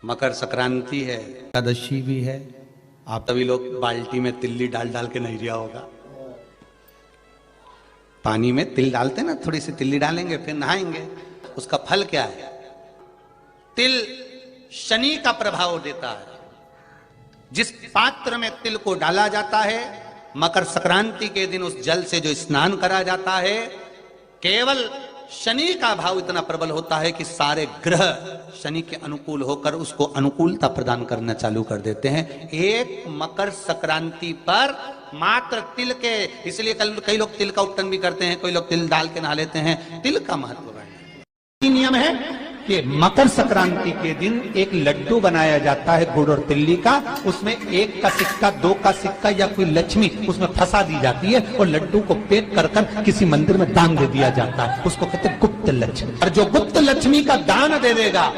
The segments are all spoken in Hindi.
मकर संक्रांति है, एकादशी भी है। आप सभी लोग बाल्टी में तिल्ली डाल डाल के नहीं रिया होगा। पानी में तिल डालते ना, थोड़ी सी तिल्ली डालेंगे फिर नहाएंगे। उसका फल क्या है? तिल शनि का प्रभाव देता है। जिस पात्र में तिल को डाला जाता है, मकर संक्रांति के दिन उस जल से जो स्नान करा जाता है, केवल शनि का भाव इतना प्रबल होता है कि सारे ग्रह शनि के अनुकूल होकर उसको अनुकूलता प्रदान करना चालू कर देते हैं। एक मकर संक्रांति पर मात्र तिल के, इसलिए कई लोग तिल का उपटन भी करते हैं, कोई लोग तिल डाल के नहा लेते हैं। तिल का महत्व है। नियम है कि मकर संक्रांति के दिन एक लड्डू बनाया जाता है गुड़ और तिल्ली का। उसमें 1 का सिक्का, 2 का सिक्का या कोई लक्ष्मी उसमें फंसा दी जाती है और लड्डू को पैक कर कर किसी मंदिर में दान दे दिया जाता है। उसको कहते हैं गुप्त लक्ष्मी। और जो गुप्त लक्ष्मी का दान दे देगा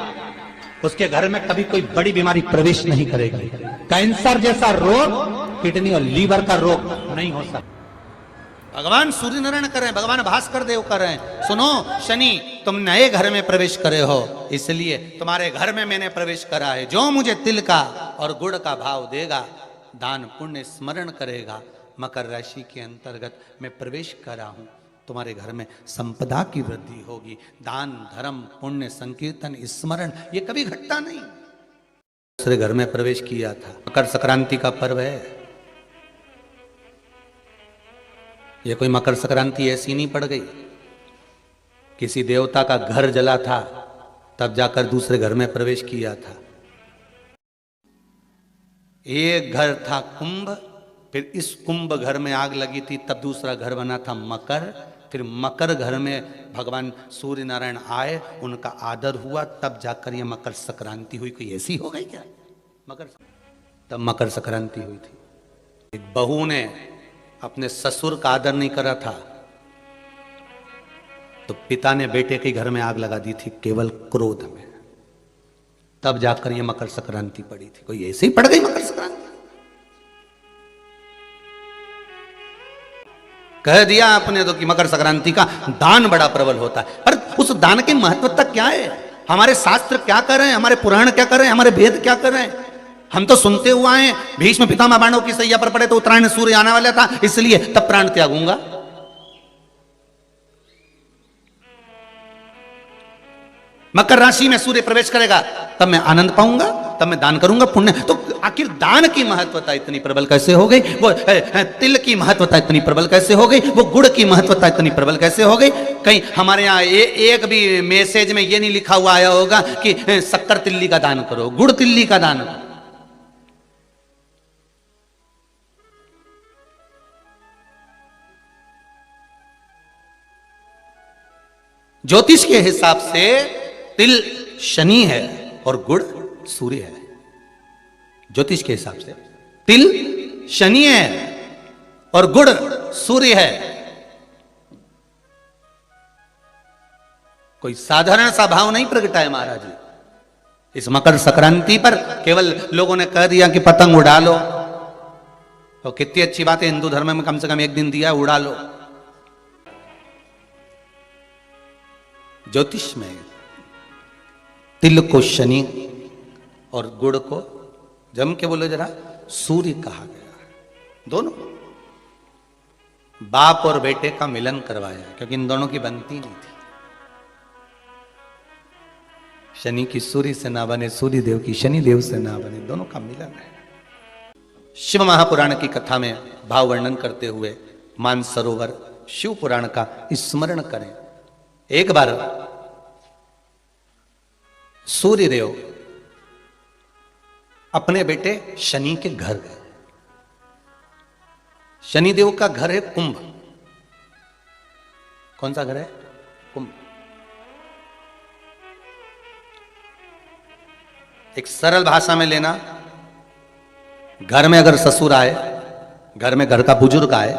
उसके घर में कभी कोई बड़ी बीमारी प्रवेश नहीं करेगी। कैंसर जैसा रोग, किडनी और लीवर का रोग नहीं हो सकता। भगवान सूर्य नारायण कर रहे हैं, भगवान भास्कर देव कर रहे हैं। सुनो शनि, तुम नए घर में प्रवेश करे हो, इसलिए तुम्हारे घर में मैंने प्रवेश करा है। जो मुझे तिल का और गुड़ का भाव देगा, दान पुण्य स्मरण करेगा, मकर राशि के अंतर्गत मैं प्रवेश करा हूं, तुम्हारे घर में संपदा की वृद्धि होगी। दान धर्म पुण्य संकीर्तन स्मरण ये कभी घटता नहीं। दूसरे घर में प्रवेश किया था। मकर संक्रांति का पर्व है। ये कोई मकर संक्रांति ऐसी नहीं पड़ गई। किसी देवता का घर जला था तब जाकर दूसरे घर में प्रवेश किया था। एक घर था कुंभ, फिर इस कुंभ घर में आग लगी थी, तब दूसरा घर बना था मकर। फिर मकर घर में भगवान सूर्य नारायण आए, उनका आदर हुआ, तब जाकर ये मकर संक्रांति हुई। कोई ऐसी हो गई क्या मकर? तब मकर संक्रांति हुई थी। एक बहू ने अपने ससुर का आदर नहीं करा था तो पिता ने बेटे के घर में आग लगा दी थी, केवल क्रोध में। तब जाकर ये मकर संक्रांति पड़ी थी। कोई ऐसे ही पड़ गई मकर संक्रांति? कह दिया आपने तो कि मकर संक्रांति का दान बड़ा प्रबल होता है, पर उस दान की महत्वता क्या है? हमारे शास्त्र क्या कर रहे हैं, हमारे पुराण क्या कर रहे हैं, हमारे वेद क्या कर रहे हैं? हम तो सुनते हुए आए हैं, भीष्म पितामह बाणों की सैया पर पड़े तो उत्तरायण सूर्य आने वाला था, इसलिए तब प्राण त्यागूंगा। मकर राशि में सूर्य प्रवेश करेगा तब मैं आनंद पाऊंगा, तब मैं दान करूंगा पुण्य। तो आखिर दान की महत्वता इतनी प्रबल कैसे हो गई? वो तिल की महत्वता इतनी प्रबल कैसे हो गई? वो गुड़ की महत्वता इतनी प्रबल कैसे हो गई? कहीं हमारे यहाँ एक भी मैसेज में ये नहीं लिखा हुआ आया होगा कि शक्कर तिल्ली का दान करो, गुड़ तिल्ली का दान करो। ज्योतिष के हिसाब से तिल शनि है और गुड़ सूर्य है। ज्योतिष के हिसाब से तिल शनि है और गुड़ सूर्य है। कोई साधारण सा भाव नहीं प्रगटा है महाराज जी। इस मकर संक्रांति पर केवल लोगों ने कह दिया कि पतंग उड़ा लो, तो कितनी अच्छी बात है, हिंदू धर्म में कम से कम एक दिन दिया, उड़ा लो। ज्योतिष में तिल को शनि और गुड़ को जम के बोलो जरा सूर्य कहा गया है। दोनों बाप और बेटे का मिलन करवाया, क्योंकि इन दोनों की बनती नहीं थी। शनि की सूर्य से ना बने, सूर्य देव की शनि देव से ना बने, दोनों का मिलन है। शिव महापुराण की कथा में भाव वर्णन करते हुए मानसरोवर शिव पुराण का स्मरण करें। एक बार सूर्य देव अपने बेटे शनि के घर गए। शनि देव का घर है कुंभ। कौन सा घर है? कुंभ। एक सरल भाषा में लेना, घर में अगर ससुर आए, घर में घर का बुजुर्ग आए,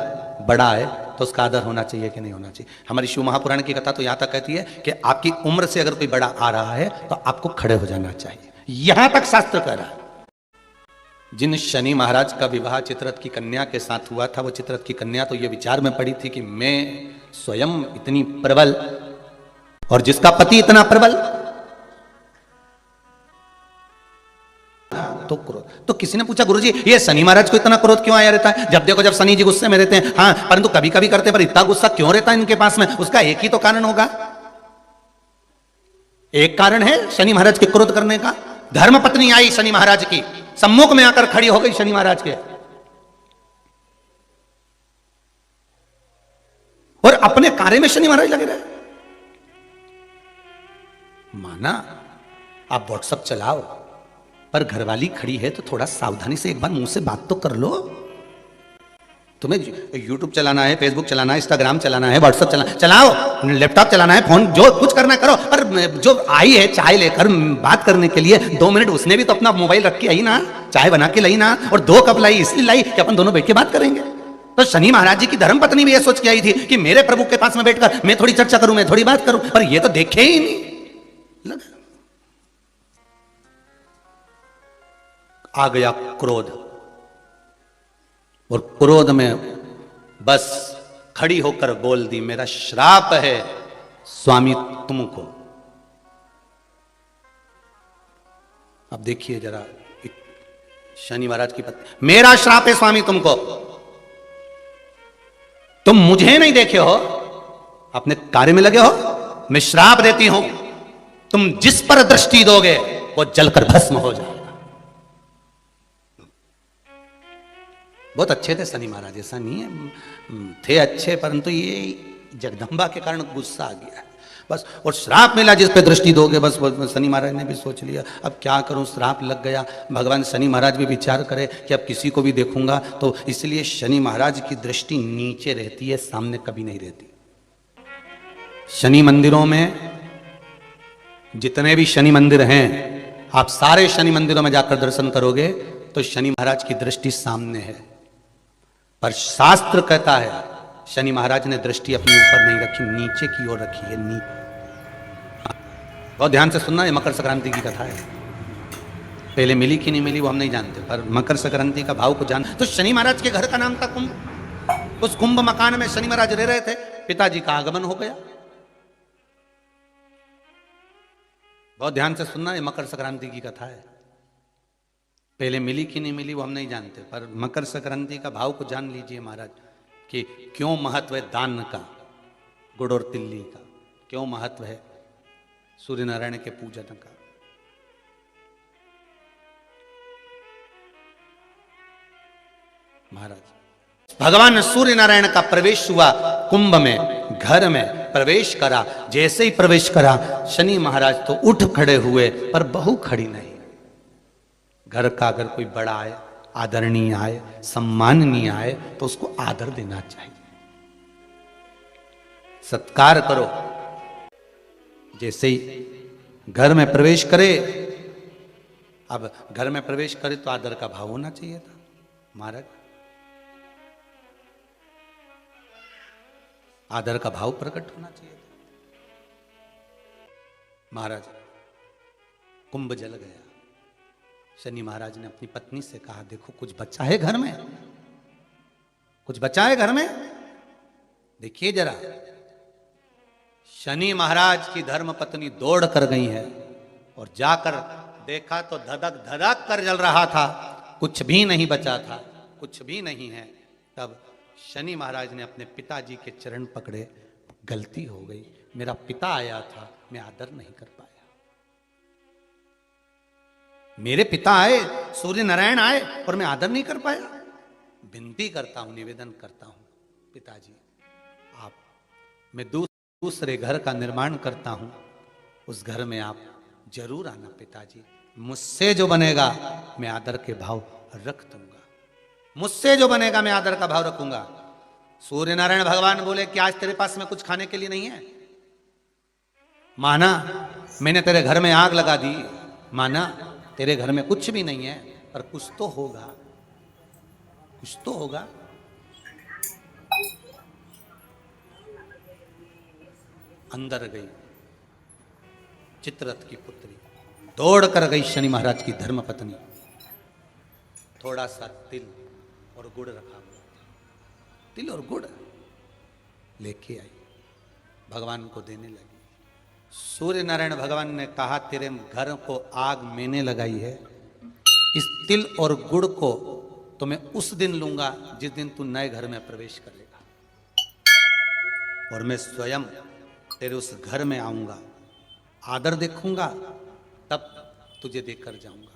बड़ा आए, तो उसका आदर होना चाहिए कि नहीं होना चाहिए? हमारी शिव महापुराण की कथा तो यहां तक कहती है कि आपकी उम्र से अगर कोई बड़ा आ रहा है तो आपको खड़े हो जाना चाहिए। यहां तक शास्त्र कह रहा है। जिन शनि महाराज का विवाह चित्ररथ की कन्या के साथ हुआ था, वो चित्ररथ की कन्या तो ये विचार में पड़ी थी कि मैं स्वयं इतनी प्रबल और जिसका पति इतना प्रबल, तो क्रोध। तो किसी ने पूछा गुरुजी ये शनि महाराज को इतना क्रोध क्यों आया रहता है? जब देखो जब शनि जी गुस्से में रहते हैं, हाँ परंतु कभी कभी करते हैं, पर इतना गुस्सा क्यों रहता है इनके पास में? उसका एक ही तो कारण होगा, एक कारण है शनि महाराज के क्रोध करने का। धर्म पत्नी आई शनि महाराज की, सम्मुख में आकर खड़ी हो गई शनि महाराज के, और अपने कार्य में शनि महाराज लगे रहे। माना आप व्हाट्सएप चलाओ, पर घरवाली खड़ी है तो थोड़ा सावधानी से एक बार मुंह से बात तो कर लो। तुम्हें यूट्यूब चलाना है, फेसबुक चलाना है, इंस्टाग्राम चलाना है, व्हाट्सएप चलाओ, लैपटॉप चलाना है, फोन जो कुछ करना करो, पर जो आई है चाय लेकर बात करने के लिए 2 मिनट, उसने भी तो अपना मोबाइल रख के आई ना, चाय बना के लाई ना, और 2 कप लाई इसलिए लाई कि अपन दोनों बैठ के बात करेंगे। तो शनि महाराज जी की धर्म पत्नी भी ये सोच के आई थी कि मेरे प्रभु के पास में बैठकर मैं थोड़ी चर्चा करूं, मैं थोड़ी बात करूं, पर ये तो देखे ही नहीं। आ गया क्रोध, और क्रोध में बस खड़ी होकर बोल दी, मेरा श्राप है स्वामी तुमको। अब देखिए जरा शनि महाराज की पत्नी, मेरा श्राप है स्वामी तुमको, तुम मुझे नहीं देखे हो, अपने कार्य में लगे हो, मैं श्राप देती हूं, तुम जिस पर दृष्टि दोगे वो जलकर भस्म हो जाएगा। बहुत अच्छे थे शनि महाराज, ऐसा नहीं है, थे अच्छे, परंतु ये जगदंबा के कारण गुस्सा आ गया बस, और श्राप मिला जिस पे दृष्टि दोगे बस। शनि महाराज ने भी सोच लिया अब क्या करूं, श्राप लग गया। भगवान शनि महाराज भी विचार करे कि अब किसी को भी देखूंगा तो, इसलिए शनि महाराज की दृष्टि नीचे रहती है, सामने कभी नहीं रहती। शनि मंदिरों में जितने भी शनि मंदिर हैं, आप सारे शनि मंदिरों में जाकर दर्शन करोगे तो शनि महाराज की दृष्टि सामने है, पर शास्त्र कहता है शनि महाराज ने दृष्टि अपने ऊपर नहीं रखी, नीचे की ओर रखी है। बहुत ध्यान से सुनना, है मकर संक्रांति की कथा है, पहले मिली कि नहीं मिली वो हम नहीं जानते, पर मकर संक्रांति का भाव को जान। तो शनि महाराज के घर का नाम था कुंभ, उस कुंभ मकान में शनि महाराज रह रहे थे, पिताजी का आगमन हो गया। बहुत ध्यान से सुनना, है मकर संक्रांति की कथा है, पहले मिली कि नहीं मिली वो हम नहीं जानते, पर मकर संक्रांति का भाव को जान लीजिए महाराज कि क्यों महत्व है दान का, गुड़ और तिल्ली का, क्यों महत्व है सूर्य नारायण के पूजन का। महाराज भगवान सूर्य नारायण का प्रवेश हुआ कुंभ में, घर में प्रवेश करा, जैसे ही प्रवेश करा शनि महाराज तो उठ खड़े हुए, पर बहू खड़ी नहीं। घर का अगर कोई बड़ा आए, आदरणीय आए, सम्माननीय आए तो उसको आदर देना चाहिए, सत्कार करो। जैसे ही घर में प्रवेश करे, अब घर में प्रवेश करे तो आदर का भाव होना चाहिए था महाराज, आदर का भाव प्रकट होना चाहिए था। महाराज कुंभ जल गया। शनि महाराज ने अपनी पत्नी से कहा देखो कुछ बच्चा है घर में, कुछ बच्चा है घर में, देखिए जरा। शनि महाराज की धर्म पत्नी दौड़ कर गई है, और जाकर देखा तो धधक धधक कर जल रहा था, कुछ भी नहीं बचा था, कुछ भी नहीं है। तब शनि महाराज ने अपने पिताजी के चरण पकड़े, गलती हो गई, मेरा पिता आया था, मैं आदर नहीं कर पाया। मेरे पिता आए, सूर्य नारायण आए, और मैं आदर नहीं कर पाया। विनती करता हूं, निवेदन करता हूं पिताजी, आप, मैं दूसरे घर का निर्माण करता हूं, उस घर में आप जरूर आना पिताजी। मुझसे जो बनेगा मैं आदर के भाव रख दूंगा, मुझसे जो बनेगा मैं आदर का भाव रखूंगा। सूर्य नारायण भगवान बोले कि आज तेरे पास में कुछ खाने के लिए नहीं है? माना मैंने तेरे घर में आग लगा दी, माना तेरे घर में कुछ भी नहीं है, पर कुछ तो होगा, कुछ तो होगा। अंदर गई चित्ररथ की पुत्री, दौड़ कर गई शनि महाराज की धर्म पत्नी, थोड़ा सा तिल और गुड़ रखा हुआ, तिल और गुड़ लेके आई, भगवान को देने लगी। सूर्य नारायण भगवान ने कहा तेरे घर को आग मैंने लगाई है, इस तिल और गुड़ को तो मैं उस दिन लूंगा जिस दिन तू नए घर में प्रवेश करेगा, और मैं स्वयं तेरे उस घर में आऊंगा, आदर देखूंगा, तब तुझे देकर जाऊंगा।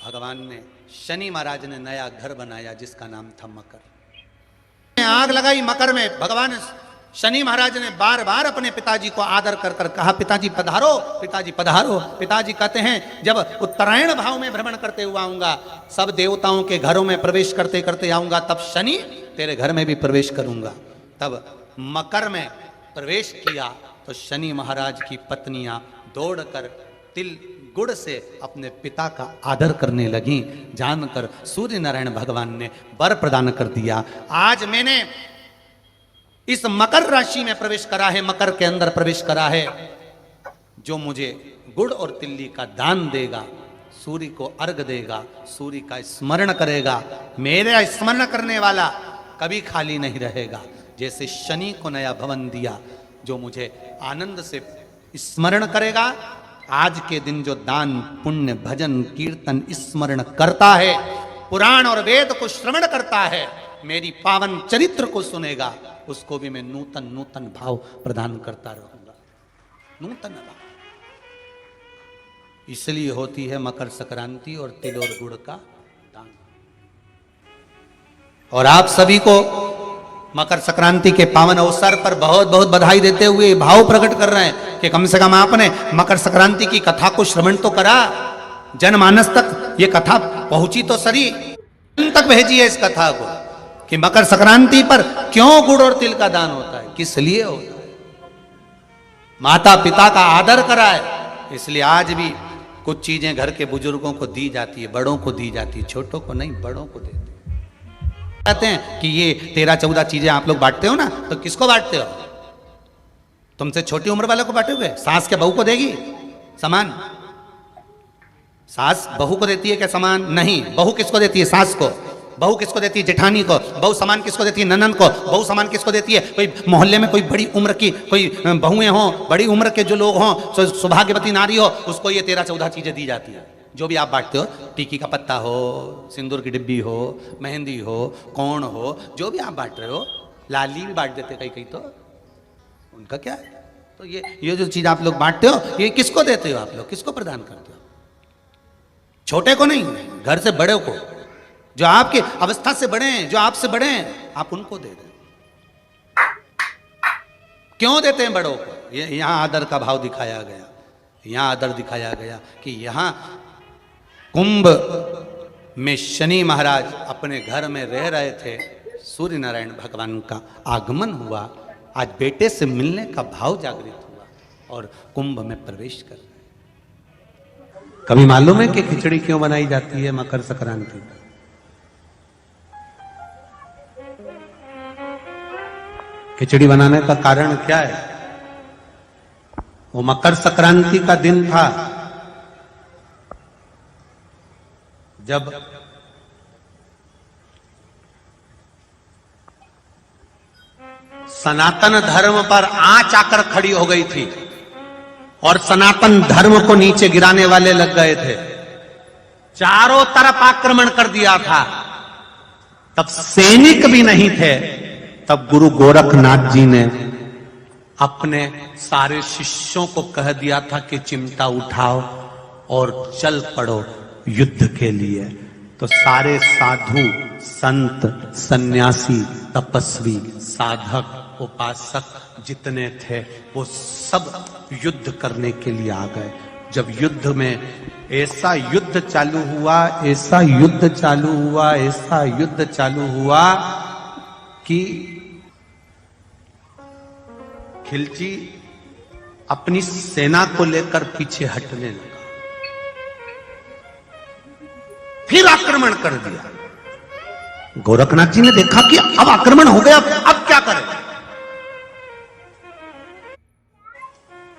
भगवान ने, शनि महाराज ने नया घर बनाया जिसका नाम था मकर। आग लगाई मकर में। भगवान शनि महाराज ने बार बार अपने पिताजी को आदर कर कर कहा, पिताजी पधारो, पिताजी पधारो। पिताजी कहते हैं, जब उत्तरायण भाव में भ्रमण करते हुआ आऊंगा, सब देवताओं के घरों में प्रवेश करते करते आऊंगा, तब शनि तेरे घर में भी प्रवेश करूंगा। तब मकर में प्रवेश किया तो शनि महाराज की पत्नियां दौड़कर तिल गुड़ से अपने पिता का आदर करने लगी। जानकर सूर्य नारायण भगवान ने वर प्रदान कर दिया। आज मैंने इस मकर राशि में प्रवेश करा है, मकर के अंदर प्रवेश करा है, जो मुझे गुड़ और तिल्ली का दान देगा, सूर्य को अर्घ देगा, सूर्य का स्मरण करेगा, मेरा स्मरण करने वाला कभी खाली नहीं रहेगा। जैसे शनि को नया भवन दिया, जो मुझे आनंद से स्मरण करेगा, आज के दिन जो दान पुण्य भजन कीर्तन स्मरण करता है, पुराण और वेद को श्रवण करता है, मेरी पावन चरित्र को सुनेगा, उसको भी मैं नूतन नूतन भाव प्रदान करता रहूंगा, नूतन भाव। इसलिए होती है मकर संक्रांति और तिल और गुड़ का दान। और आप सभी को मकर संक्रांति के पावन अवसर पर बहुत बहुत बधाई देते हुए भाव प्रकट कर रहे हैं कि कम से कम आपने मकर संक्रांति की कथा को श्रवण तो करा, जनमानस तक ये कथा पहुंची तो सही, तक भेजिए इस कथा को कि मकर संक्रांति पर क्यों गुड़ और तिल का दान होता है, किस लिए होता है। माता पिता का आदर कराए, इसलिए आज भी कुछ चीजें घर के बुजुर्गों को दी जाती है, बड़ों को दी जाती है, छोटों को नहीं, बड़ों को देते। कहते हैं कि ये 13-14 चीजें आप लोग बांटते हो ना, तो किसको बांटते हो? तुमसे छोटी उम्र वाले को बांटोगे? सास के बहू को देगी सामान? सास बहू को देती है क्या सामान? नहीं। बहू किसको देती है? सास को। बहू किसको देती है? जेठानी को। बहू सामान किसको देती है? ननन को। बहू सामान किसको देती है? कोई मोहल्ले में कोई बड़ी उम्र की कोई बहुएं हों, बड़ी उम्र के जो लोग हों, सौभाग्यवती नारी हो, उसको ये 13-14 चीजें दी जाती है। जो भी आप बांटते हो, टीकी का पत्ता हो, सिंदूर की डिब्बी हो, मेहंदी हो, कोण हो, जो भी आप बांट रहे हो, लाली भी बांट देते कई तो उनका क्या है। तो ये जो चीज आप लोग बांटते हो, ये किसको देते हो आप लोग, किसको प्रदान करते हो? छोटे को नहीं, घर से बड़े को, जो आपके अवस्था से बड़े हैं, जो आपसे बड़े हैं, आप उनको दे दें। क्यों देते हैं बड़ों को? ये यहां आदर का भाव दिखाया गया, यहां आदर दिखाया गया कि यहां कुंभ में शनि महाराज अपने घर में रह रहे थे, सूर्य नारायण भगवान का आगमन हुआ, आज बेटे से मिलने का भाव जागृत हुआ और कुंभ में प्रवेश कर रहे। कभी मालूम है कि खिचड़ी क्यों बनाई जाती है मकर संक्रांति? खिचड़ी बनाने का कारण क्या है? वो मकर संक्रांति का दिन था जब सनातन धर्म पर आंच आकर खड़ी हो गई थी और सनातन धर्म को नीचे गिराने वाले लग गए थे। चारों तरफ आक्रमण कर दिया था। तब सैनिक भी नहीं थे। तब गुरु गोरखनाथ जी ने अपने सारे शिष्यों को कह दिया था कि चिमटा उठाओ और चल पड़ो युद्ध के लिए। तो सारे साधु, संत, सन्यासी, तपस्वी, साधक, उपासक जितने थे वो सब युद्ध करने के लिए आ गए। जब युद्ध में ऐसा युद्ध चालू हुआ, ऐसा युद्ध चालू हुआ, ऐसा युद्ध चालू हुआ कि खिलची अपनी सेना को लेकर पीछे हटने लगा, फिर आक्रमण कर दिया। गोरखनाथ जी ने देखा कि अब आक्रमण हो गया, अब क्या करें?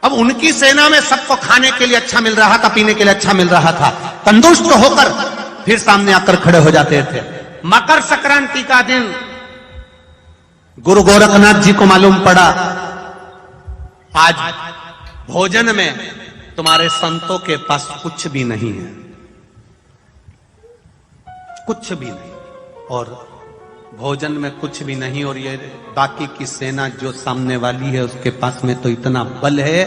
अब उनकी सेना में सबको खाने के लिए अच्छा मिल रहा था, पीने के लिए अच्छा मिल रहा था, तंदुरुस्त होकर फिर सामने आकर खड़े हो जाते थे। मकर संक्रांति का दिन गुरु गोरखनाथ जी को मालूम पड़ा आज भोजन में तुम्हारे संतों के पास कुछ भी नहीं है। कुछ भी नहीं, और भोजन में कुछ भी नहीं, और ये बाकी की सेना जो सामने वाली है उसके पास में तो इतना बल है,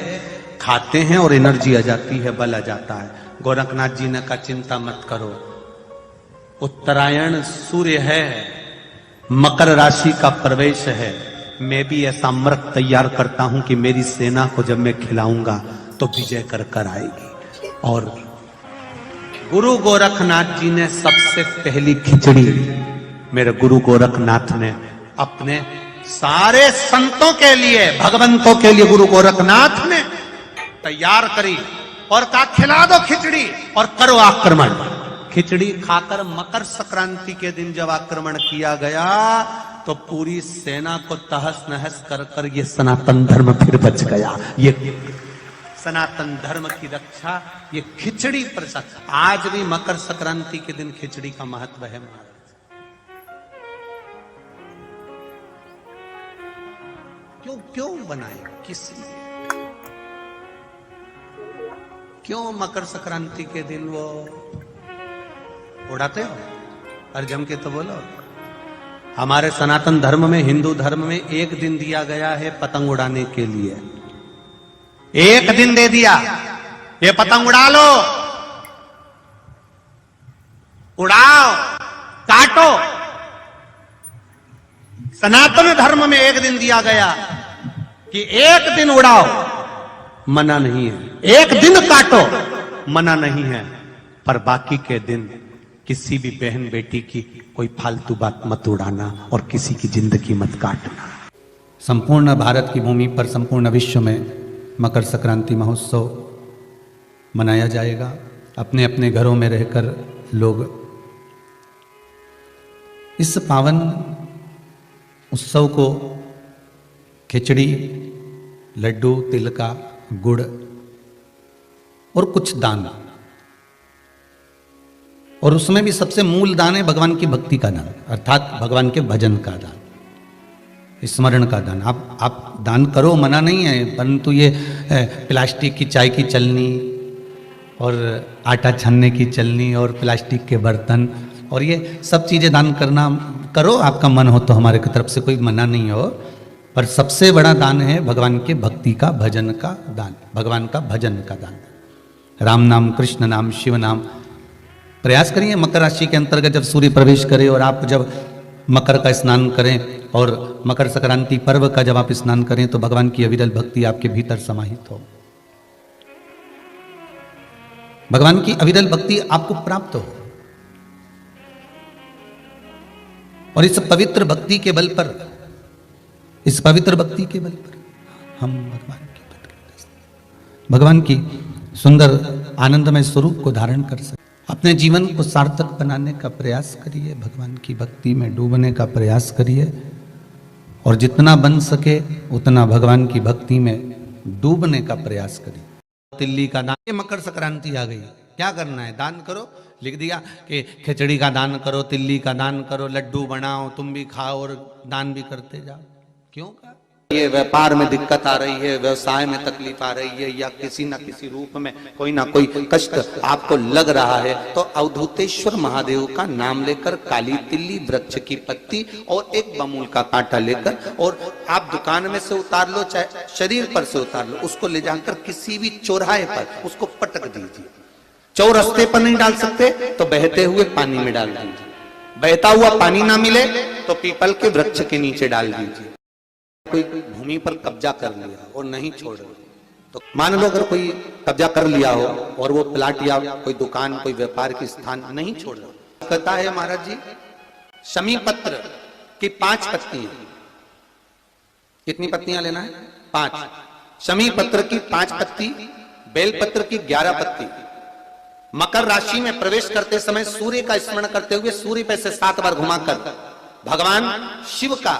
खाते हैं और एनर्जी आ जाती है, बल आ जाता है। गोरखनाथ जी ने कहा चिंता मत करो, उत्तरायण सूर्य है, मकर राशि का प्रवेश है, मैं भी ऐसा अमृत तैयार करता हूं कि मेरी सेना को जब मैं खिलाऊंगा तो विजय कर कर आएगी। और गुरु गोरखनाथ जी ने सबसे पहली खिचड़ी मेरे गुरु गोरखनाथ ने अपने सारे संतों के लिए, भगवंतों के लिए गुरु गोरखनाथ ने तैयार करी और कहा खिला दो खिचड़ी और करो आक्रमण। खिचड़ी खाकर मकर संक्रांति के दिन जब आक्रमण किया गया तो पूरी सेना को तहस नहस कर कर ये सनातन धर्म फिर बच गया। ये सनातन धर्म की रक्षा ये खिचड़ी प्रसाद। आज भी मकर संक्रांति के दिन खिचड़ी का महत्व है महाराज। क्यों क्यों बनाए, किस लिए, क्यों मकर संक्रांति के दिन वो उड़ाते हो? और जम के तो बोलो। हमारे सनातन धर्म में, हिंदू धर्म में एक दिन दिया गया है पतंग उड़ाने के लिए। एक दिन दे दिया, ये पतंग उड़ा लो, उड़ाओ, काटो। सनातन धर्म में एक दिन दिया गया कि एक दिन उड़ाओ, मना नहीं है, एक दिन काटो, मना नहीं है, पर बाकी के दिन किसी भी बहन बेटी की कोई फालतू बात मत उड़ाना और किसी की जिंदगी मत काटना। संपूर्ण भारत की भूमि पर, संपूर्ण विश्व में मकर संक्रांति महोत्सव मनाया जाएगा। अपने अपने घरों में रहकर लोग इस पावन उत्सव को खिचड़ी, लड्डू, तिल का, गुड़ और कुछ दान, और उसमें भी सबसे मूल दान है भगवान की भक्ति का दान, अर्थात भगवान के भजन का दान, स्मरण का दान। आप दान करो, मना नहीं है, परंतु ये प्लास्टिक की चाय की चलनी और आटा छानने की चलनी और प्लास्टिक के बर्तन और ये सब चीजें दान करना करो, आपका मन हो तो, हमारे की तरफ से कोई मना नहीं हो, पर सबसे बड़ा दान है भगवान के भक्ति का, भजन का दान, भगवान का भजन का दान। राम नाम, कृष्ण नाम, शिव नाम। प्रयास करिए मकर राशि के अंतर्गत जब सूर्य प्रवेश करे और आप जब मकर का स्नान करें और मकर संक्रांति पर्व का जब आप स्नान करें तो भगवान की अविरल भक्ति आपके भीतर समाहित हो, भगवान की अविरल भक्ति आपको प्राप्त हो। और इस पवित्र भक्ति के बल पर, इस पवित्र भक्ति के बल पर हम भगवान की सुंदर आनंदमय स्वरूप को धारण कर सकते। अपने जीवन को सार्थक बनाने का प्रयास करिए, भगवान की भक्ति में डूबने का प्रयास करिए और जितना बन सके उतना भगवान की भक्ति में डूबने का प्रयास करिए। तिल्ली का दान, ये मकर संक्रांति आ गई, क्या करना है? दान करो। लिख दिया कि खिचड़ी का दान करो, तिल्ली का दान करो, लड्डू बनाओ, तुम भी खाओ और दान भी करते जाओ। क्यों का? ये व्यापार में दिक्कत आ रही है, व्यवसाय में तकलीफ आ रही है, या किसी ना किसी रूप में कोई ना कोई कष्ट आपको लग रहा है, तो अवधूतेश्वर महादेव का नाम लेकर काली तिल्ली, वृक्ष की पत्ती और एक बमूल का कांटा लेकर, और आप दुकान में से उतार लो, चाहे शरीर पर से उतार लो, उसको ले जाकर किसी भी चौराहे पर उसको पटक दीजिए। चौरस्ते पर नहीं डाल सकते तो बहते हुए पानी में डाल दीजिए, बहता हुआ पानी ना मिले तो पीपल के वृक्ष के नीचे डाल दीजिए। कोई भूमि पर कब्जा कर लिया और नहीं छोड़ रहे, तो मान लो अगर कोई कब्जा कर लिया हो और वो प्लाट या कोई दुकान, कोई व्यापार की स्थान नहीं छोड़ रहा, कहता है महाराज जी शमी पत्र की 5 पत्तियां, कितनी पत्तियां लेना है? 5। शमी पत्र की 5 पत्ती, बेल पत्र की 11 पत्ती। मकर राशि में प्रवेश करते समय सूर्य का स्मरण करते हुए सूर्य पे से 7 बार घुमाकर भगवान शिव का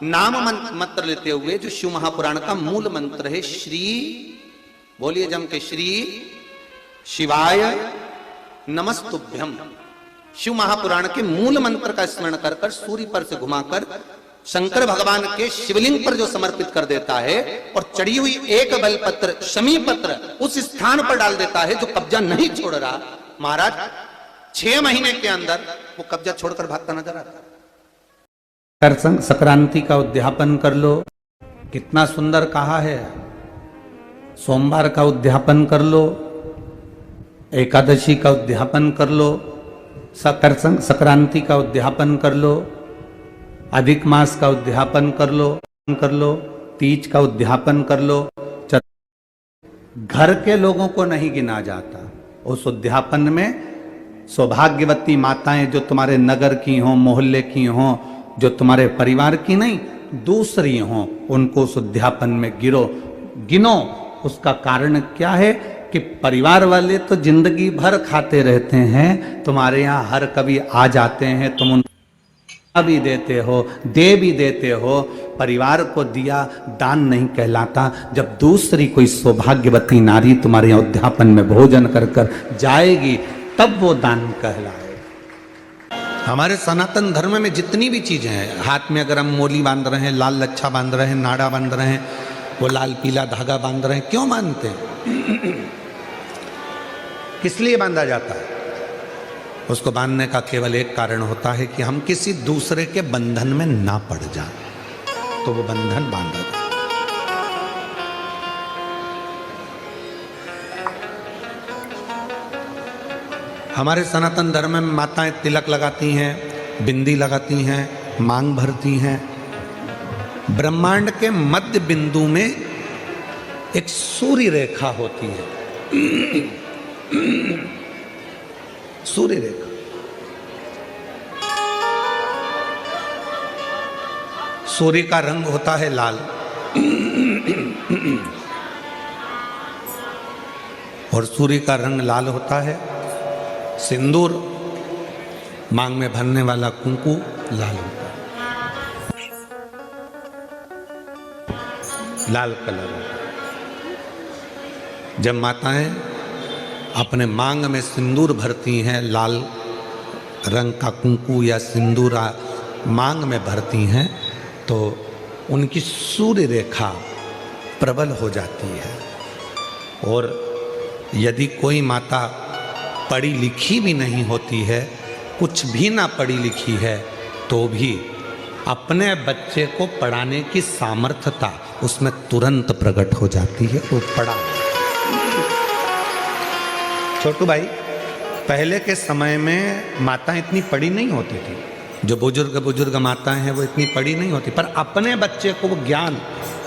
नाम मंत्र लेते हुए, जो शिव महापुराण का मूल मंत्र है, श्री, बोलिए जम के, श्री शिवाय नमस्तुभ्यम। शिव महापुराण के मूल मंत्र का स्मरण कर कर सूर्य पर से घुमाकर शंकर भगवान के शिवलिंग पर जो समर्पित कर देता है और चढ़ी हुई एक बेलपत्र, शमी पत्र उस स्थान पर डाल देता है जो कब्जा नहीं छोड़ रहा। महाराज 6 महीने के अंदर वो कब्जा छोड़कर भागता नजर आता है। कर संक्रांति का उद्यापन कर लो, कितना सुंदर कहा है। सोमवार का उद्यापन कर लो, एकादशी का उद्यापन कर लो, कर संक्रांति का उद्यापन कर लो, अधिक मास का उद्यापन कर लो, तीज का उद्यापन कर लो। घर के लोगों को नहीं गिना जाता। उस उद्यापन में सौभाग्यवती माताएं जो तुम्हारे नगर की हों, मोहल्ले की हों, जो तुम्हारे परिवार की नहीं दूसरी हों, उनको उस उद्यापन में गिनो। उसका कारण क्या है कि परिवार वाले तो जिंदगी भर खाते रहते हैं, तुम्हारे यहाँ हर कभी आ जाते हैं, तुम उन भी देते हो, दे भी देते हो। परिवार को दिया दान नहीं कहलाता। जब दूसरी कोई सौभाग्यवती नारी तुम्हारे यहाँ उद्यापन में भोजन कर जाएगी तब वो दान कहलाएगा। हमारे सनातन धर्म में जितनी भी चीजें हैं, हाथ में अगर हम मोली बांध रहे हैं, लाल लच्छा बांध रहे हैं, नाड़ा बांध रहे हैं, वो लाल पीला धागा बांध रहे हैं, क्यों बांधते हैं? किस लिए बांधा जाता है? उसको बांधने का केवल एक कारण होता है कि हम किसी दूसरे के बंधन में ना पड़ जाएं, तो वो बंधन बांधा जाता है। हमारे सनातन धर्म में माताएं तिलक लगाती हैं, बिंदी लगाती हैं, मांग भरती हैं। ब्रह्मांड के मध्य बिंदु में एक सूर्य रेखा होती है, सूर्य रेखा। सूर्य का रंग होता है लाल और सूर्य का रंग लाल होता है। सिंदूर, मांग में भरने वाला कुंकू लाल होता है, लाल कलर होता है। जब माताएं अपने मांग में सिंदूर भरती हैं, लाल रंग का कुंकू या सिंदूर मांग में भरती हैं, तो उनकी सूर्य रेखा प्रबल हो जाती है। और यदि कोई माता पढ़ी लिखी भी नहीं होती है, कुछ भी ना पढ़ी लिखी है, तो भी अपने बच्चे को पढ़ाने की सामर्थ्यता उसमें तुरंत प्रकट हो जाती है। वो पढ़ा। छोटू भाई, पहले के समय में माताएं इतनी पढ़ी नहीं होती थी। जो बुजुर्ग माताएं हैं वो इतनी पढ़ी नहीं होती, पर अपने बच्चे को वो ज्ञान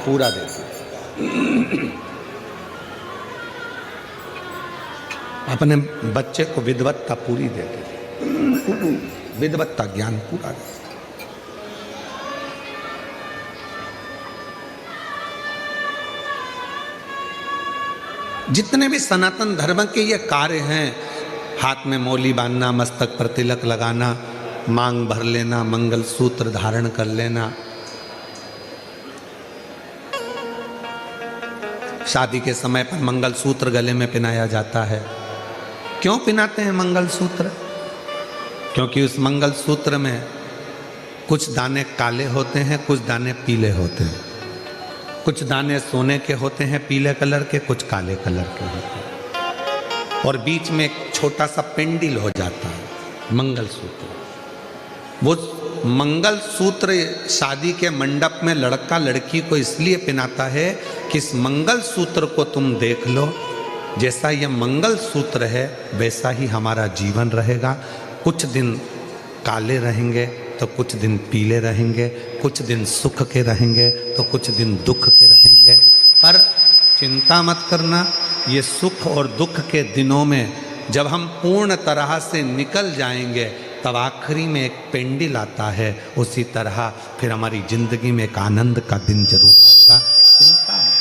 पूरा देती, अपने बच्चे को विद्वत्ता पूरी देते थे, विद्वत्ता ज्ञान पूरा देते। जितने भी सनातन धर्म के ये कार्य हैं, हाथ में मोली बांधना, मस्तक पर तिलक लगाना, मांग भर लेना, मंगल सूत्र धारण कर लेना, शादी के समय पर मंगल सूत्र गले में पहनाया जाता है। क्यों पहनाते हैं मंगल सूत्र? क्योंकि उस मंगल सूत्र में कुछ दाने काले होते हैं, कुछ दाने पीले होते हैं, कुछ दाने सोने के होते हैं पीले कलर के, कुछ काले कलर के होते हैं, और बीच में एक छोटा सा पेंडिल हो जाता है मंगल सूत्र। वो मंगल सूत्र शादी के मंडप में लड़का लड़की को इसलिए पहनाता है कि इस मंगल सूत्र को तुम देख लो, जैसा यह मंगल सूत्र है वैसा ही हमारा जीवन रहेगा। कुछ दिन काले रहेंगे तो कुछ दिन पीले रहेंगे, कुछ दिन सुख के रहेंगे तो कुछ दिन दुख के रहेंगे। पर चिंता मत करना, ये सुख और दुख के दिनों में जब हम पूर्ण तरह से निकल जाएंगे तब आखिरी में एक पेंडिल आता है। उसी तरह फिर हमारी जिंदगी में एक आनंद का दिन जरूर आएगा। चिंता मत,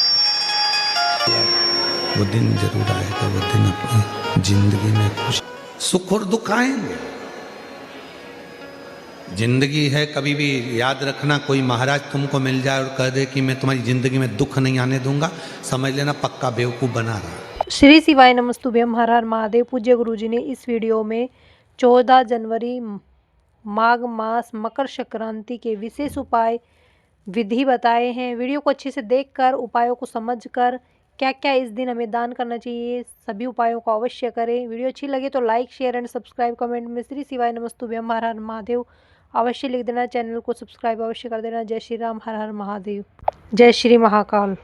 वो दिन जरूर आएगा। वो दिन अपनी जिंदगी में खुश सुख और दुख आएंगे। जिंदगी है, कभी भी याद रखना, कोई महाराज तुमको मिल जाए और कह दे कि मैं तुम्हारी जिंदगी में दुख नहीं आने दूंगा, समझ लेना पक्का बेवकूफ़ बना रहा। श्री शिवाय नमस्तुभ्यम। हर हर महादेव। पूज्य गुरुजी ने इस वीडियो में 14 जनवरी माघ मास मकर संक्रांति के विशेष उपाय विधि बताए हैं। वीडियो को अच्छे से देखकर उपायों को समझकर क्या क्या इस दिन हमें दान करना चाहिए, सभी उपायों को अवश्य करें। वीडियो अच्छी लगे तो like share and subscribe, comment में श्री शिवाय नमस्तुभ्यम हर हर महादेव अवश्य लिख देना। चैनल को सब्सक्राइब अवश्य कर देना। जय श्री राम, हर हर महादेव, जय श्री महाकाल।